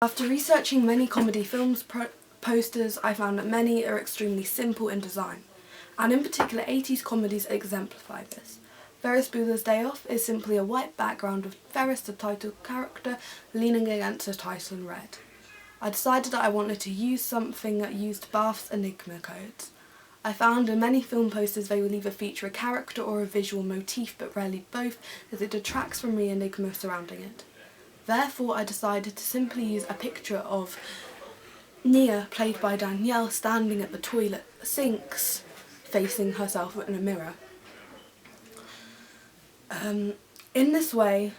After researching many comedy films posters, I found that many are extremely simple in design, and in particular 80s comedies exemplify this. Ferris Bueller's Day Off is simply a white background with Ferris, the title character, leaning against the title in red. I decided that I wanted to use something that used Bath's Enigma codes. I found in many film posters they will either feature a character or a visual motif, but rarely both, as it detracts from the enigma surrounding it. Therefore, I decided to simply use a picture of Nia, played by Danielle, standing at the toilet sinks, facing herself in a mirror. In this way,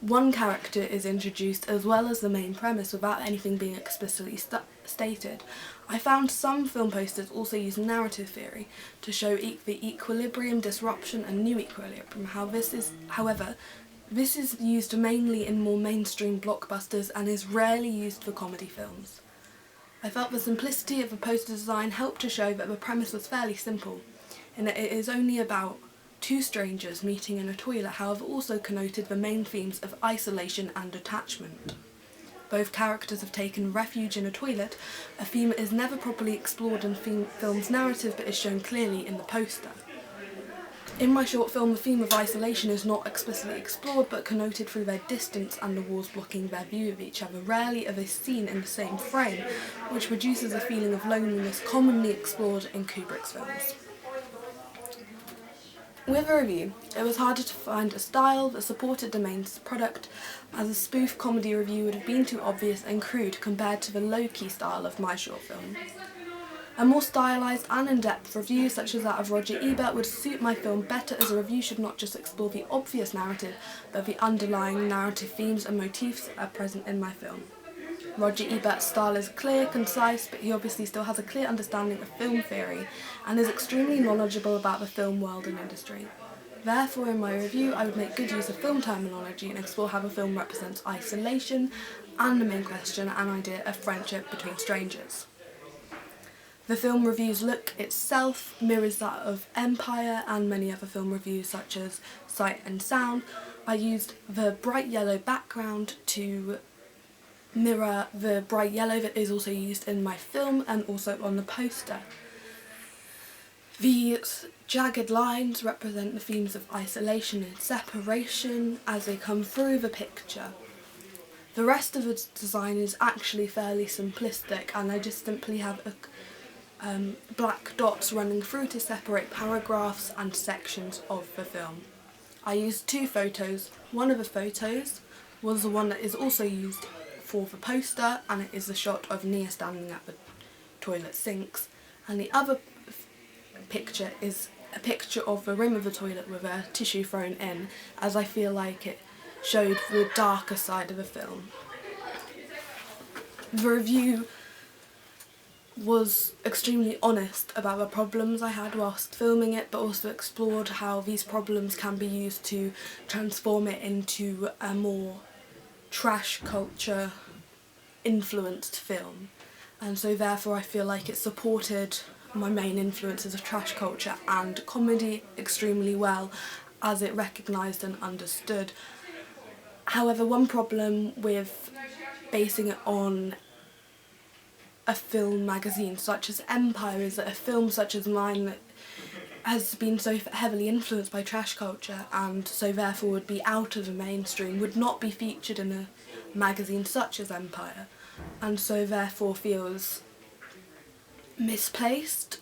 one character is introduced as well as the main premise without anything being explicitly stated. I found some film posters also use narrative theory to show the equilibrium, disruption and new equilibrium. However, this is used mainly in more mainstream blockbusters and is rarely used for comedy films. I felt the simplicity of the poster design helped to show that the premise was fairly simple, in that it is only about two strangers meeting in a toilet, however also connoted the main themes of isolation and attachment. Both characters have taken refuge in a toilet, a theme that is never properly explored in film's narrative but is shown clearly in the poster. In my short film, the theme of isolation is not explicitly explored but connoted through their distance and the walls blocking their view of each other. Rarely are they seen in the same frame, which produces a feeling of loneliness commonly explored in Kubrick's films. With a review, it was harder to find a style that supported the main product, as a spoof comedy review would have been too obvious and crude compared to the low-key style of my short film. A more stylised and in-depth review, such as that of Roger Ebert, would suit my film better, as a review should not just explore the obvious narrative, but the underlying narrative themes and motifs that are present in my film. Roger Ebert's style is clear, concise, but he obviously still has a clear understanding of film theory and is extremely knowledgeable about the film world and industry. Therefore, in my review, I would make good use of film terminology and explore how the film represents isolation and the main question and idea of friendship between strangers. The film review's look itself mirrors that of Empire and many other film reviews such as Sight and Sound. I used the bright yellow background to mirror the bright yellow that is also used in my film and also on the poster. The jagged lines represent the themes of isolation and separation as they come through the picture. The rest of the design is actually fairly simplistic, and I just simply have black dots running through to separate paragraphs and sections of the film. I used two photos. One of the photos was the one that is also used for the poster, and it is the shot of Nia standing at the toilet sinks, and the other picture is a picture of the rim of the toilet with a tissue thrown in, as I feel like it showed the darker side of the film. The review was extremely honest about the problems I had whilst filming it, but also explored how these problems can be used to transform it into a more trash culture influenced film, and so therefore I feel like it supported my main influences of trash culture and comedy extremely well, as it recognised and understood. However, one problem with basing it on a film magazine such as Empire is that a film such as mine that has been so heavily influenced by trash culture and so therefore would be out of the mainstream would not be featured in a magazine such as Empire, and so therefore feels misplaced.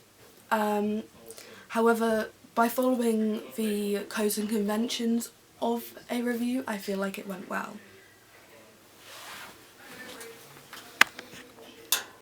However, by following the codes and conventions of a review, I feel like it went well.